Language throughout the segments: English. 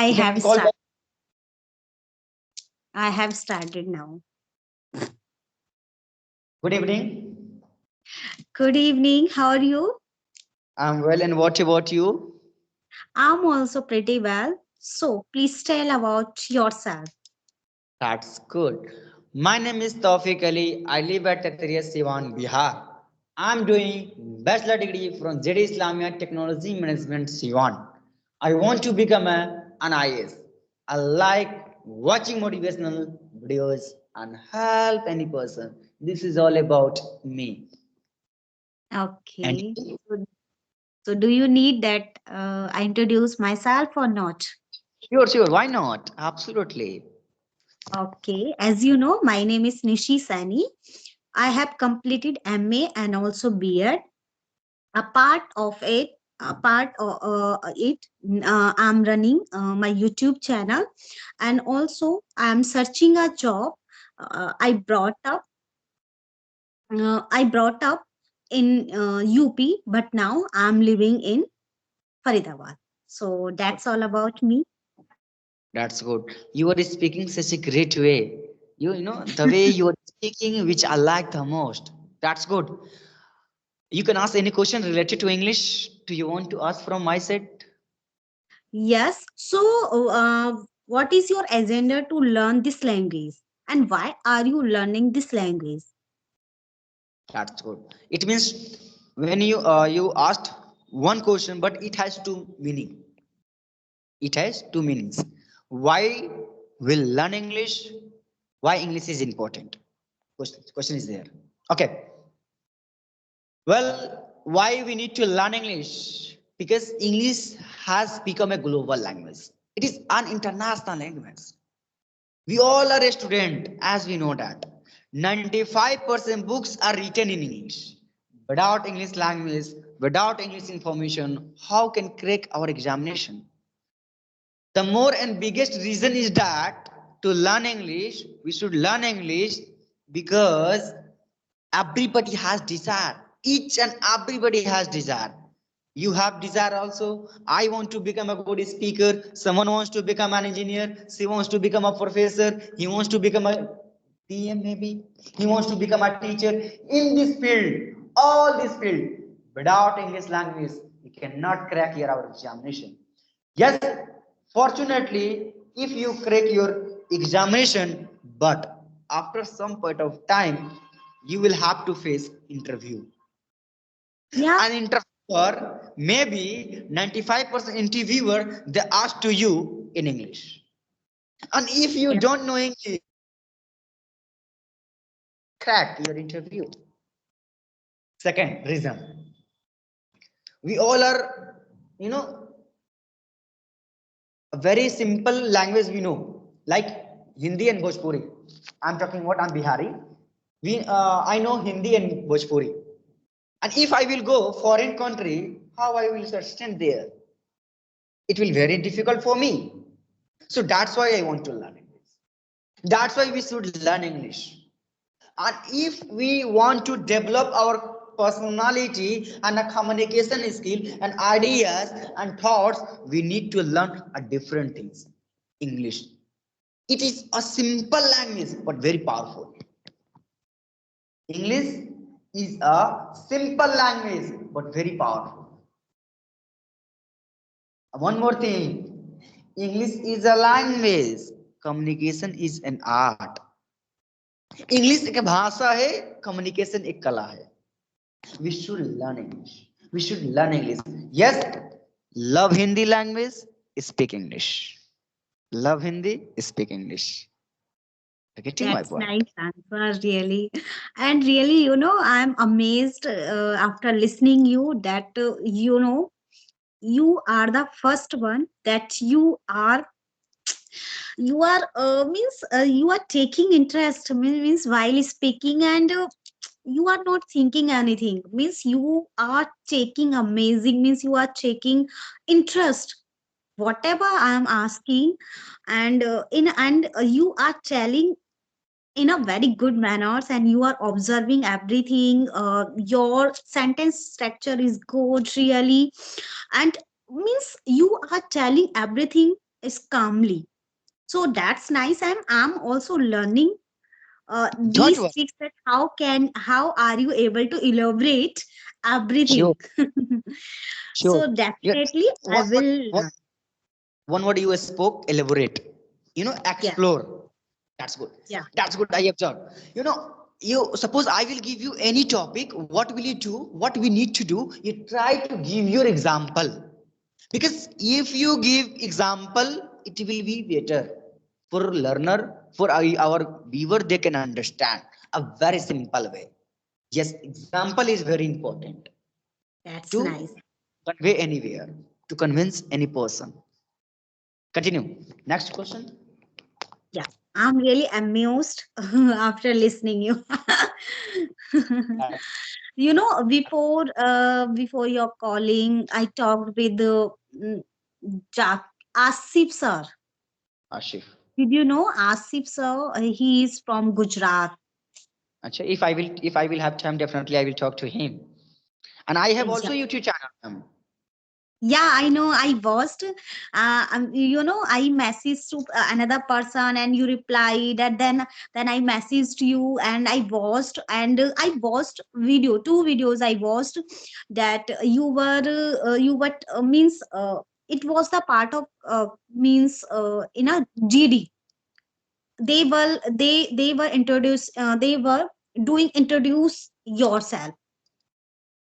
I You have can call started. back. I have started now. Good evening. Good evening. How are you? I'm well, and what about you? I'm also pretty well. So please tell about yourself. That's good. My name is Tawfiq Ali. I live at Tatariya Siwan, Bihar. I'm doing bachelor degree from JD Islamia Technology Management Siwan. I want to become an IAS. I like watching motivational videos and help any person. This is all about me. And Okay. So, so do you need that I introduce myself or not? sure, sure. Why not? Absolutely. Okay. As you know, my name is Nishi Sani. I have completed MA and also BEd. A part of it, I'm running my YouTube channel, and also I'm searching a job. I brought up in UP, but now I'm living in Faridabad. So that's all about me. That's good. You are speaking such a great way. You know the way you are speaking, which I like the most. That's good. You can ask any question related to English. Do you want to ask from my side? Yes. So, what is your agenda to learn this language, and why are you learning this language? That's good. It means when you asked one question, but it has two meaning. It has two meanings. Why will learn English? Why English is important? Question is there. Okay. Well, why we need to learn English? Because English has become a global language. It is an international language. We all are a student, as we know that. 95% books are written in English. Without English language, without English information, how can crack our examination? The more and biggest reason is that to learn English, we should learn English because everybody has desire. Each and everybody has desire. You have desire also. I want to become a good speaker. Someone wants to become an engineer. She wants to become a professor. He wants to become a PM maybe. He wants to become a teacher. In this field, all this field, without English language, you cannot crack your our examination. Yes, fortunately, if you crack your examination, but after some point of time, you will have to face interview. Yeah. An interviewer, maybe 95% interviewer, they ask to you in English. And if you Yeah. don't know English, crack your interview. Second reason, we all are, you know, a very simple language we know, like Hindi and Bhojpuri. I'm talking about I'm Bihari. I know Hindi and Bhojpuri. And if I will go foreign country, how I will stand there? It will very difficult for me. So that's why I want to learn English. That's why we should learn English. And if we want to develop our personality and a communication skill and ideas and thoughts, we need to learn a different things. English. It is a simple language but very powerful. English is a simple language but very powerful. One more thing. English is a language. Communication is an art. English एक भाषा है communication एक कला है we should learn English. We should learn English. Yes, love Hindi language, speak English. Love Hindi, speak English. You're getting my That's point? nice answer, really. And really, I'm amazed after listening you that you are the first one that you are taking interest means while speaking, and you are not thinking anything, means you are taking amazing, means you are taking interest whatever I am asking, and you are telling in a very good manners, and you are observing everything. Your sentence structure is good, really. And means you are telling everything is calmly. So that's nice. I'm also learning Don't these worry. tricks, that how are you able to elaborate Sure, everything. sure. So Yeah. definitely I One word, will one word you spoke, elaborate. yeah, Explore. That's good. yeah, That's good. I observed. You suppose I will give you any topic. What will you do? What we need to do? You try to give your example. Because if you give example, it will be better for learner, for our viewer. They can understand a very simple way. Yes, example is very important that's to nice. convey anywhere, to convince any person. Continue. Next question. Yeah, I'm really amused after listening you. You know, before your calling, I talked with the Jack Asif sir. Ashif. Did you know Asif sir? He is from Gujarat. Acha, if I will have time, definitely I will talk to him. And I have Yeah. also YouTube channel. Yeah, I know. I watched. I messaged to another person, and you replied. And then I messaged you, and I watched. And I watched two videos. I watched that you were means. It was the part of means in a GD. They were introduced. They were doing introduce yourself.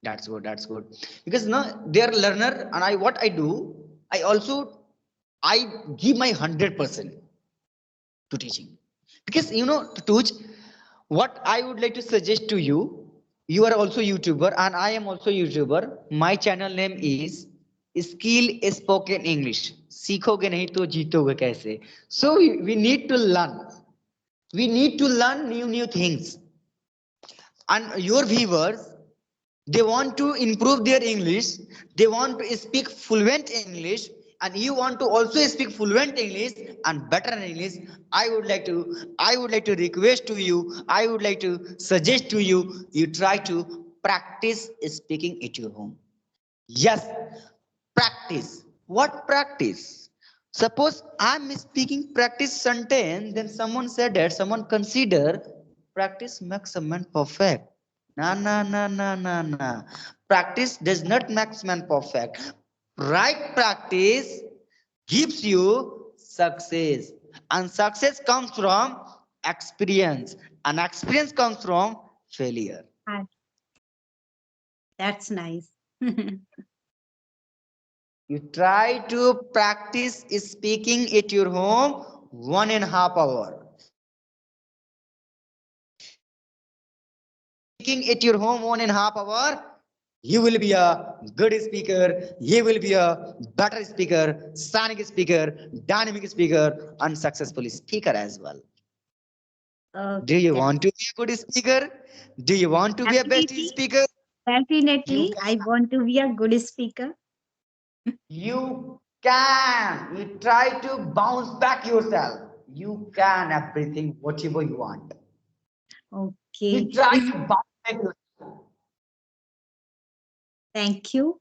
That's good. That's good. Because no, they are learner, and what I do, I give my 100% to teaching. Because to teach, what I would like to suggest to you, you are also YouTuber, and I am also YouTuber. My channel name is Skill Spoken English. सीखोगे नहीं तो जीतोगे कैसे? So we need to learn. We need to learn new things. And your viewers, they want to improve their English, they want to speak fluent English, and you want to also speak fluent English and better English. I would like to request to you, I would like to suggest to you, you try to practice speaking at your home. Yes, practice. What practice? Suppose I'm speaking practice sentence, then someone said that, someone consider practice makes a man perfect. Na na na na na na. Practice does not make man perfect. Right practice gives you success. And success comes from experience. And experience comes from failure. Ah, that's nice. You try to practice speaking at your home 1.5 hour. If you practice speaking at your home 1.5 hour, you will be a good speaker, you will be a better speaker, sonic speaker, dynamic speaker, and successful speaker as well. Do you Okay. want to be a good speaker? Do you want to be a best Definitely, speaker? You definitely. I can. want to be a good speaker. You can. You try to bounce back yourself. You can everything, whatever you want. Okay. You try to bounce back yourself. Thank you.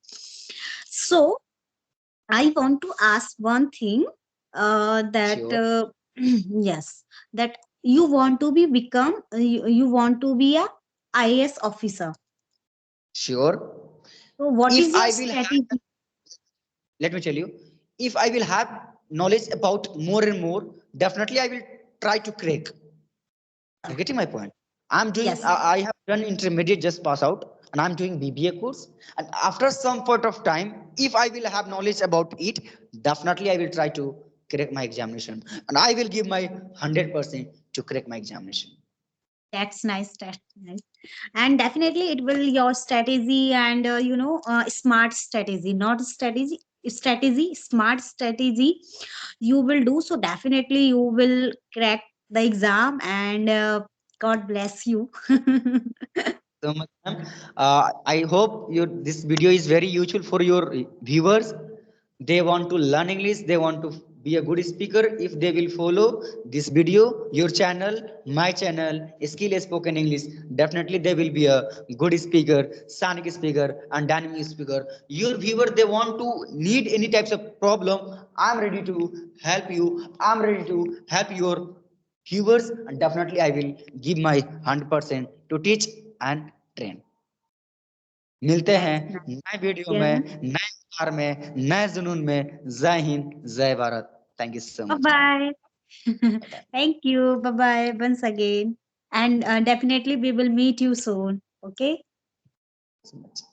So, I want to ask one thing that, Sure. yes, that you want to you want to be a IAS officer. Sure. So, what If is your I will have, strategy? let me tell you, if I will have knowledge about more and more, definitely I will try to crack. Yeah. You're getting my point. I'm doing, Yes, I have done intermediate, just pass out, and I'm doing BBA course. And after some point of time, if I will have knowledge about it, definitely I will try to crack my examination. And I will give my 100% to crack my examination. that's nice. That's nice. And definitely it will your strategy and smart strategy, not strategy, smart strategy you will do. So definitely you will crack the exam, and God bless you. So much, ma'am. I hope this video is very useful for your viewers. They want to learn English. They want to be a good speaker if they will follow this video, your channel, my channel, skill spoken english. Definitely they will be a good speaker, sonic speaker, and dynamic speaker. Your viewer, they want to need any types of problem, I'm ready to help you. I'm ready to help your viewers, and definitely I will give my 100% to teach and train. मिलते हैं That's nice. नए video Yeah. में, नए car में, नए जुनून में। जय हिंद, जय Bharat. Thank you so Bye much. bye. Bye Thank you. Bye bye once again. And definitely we will meet you soon. Okay. So much.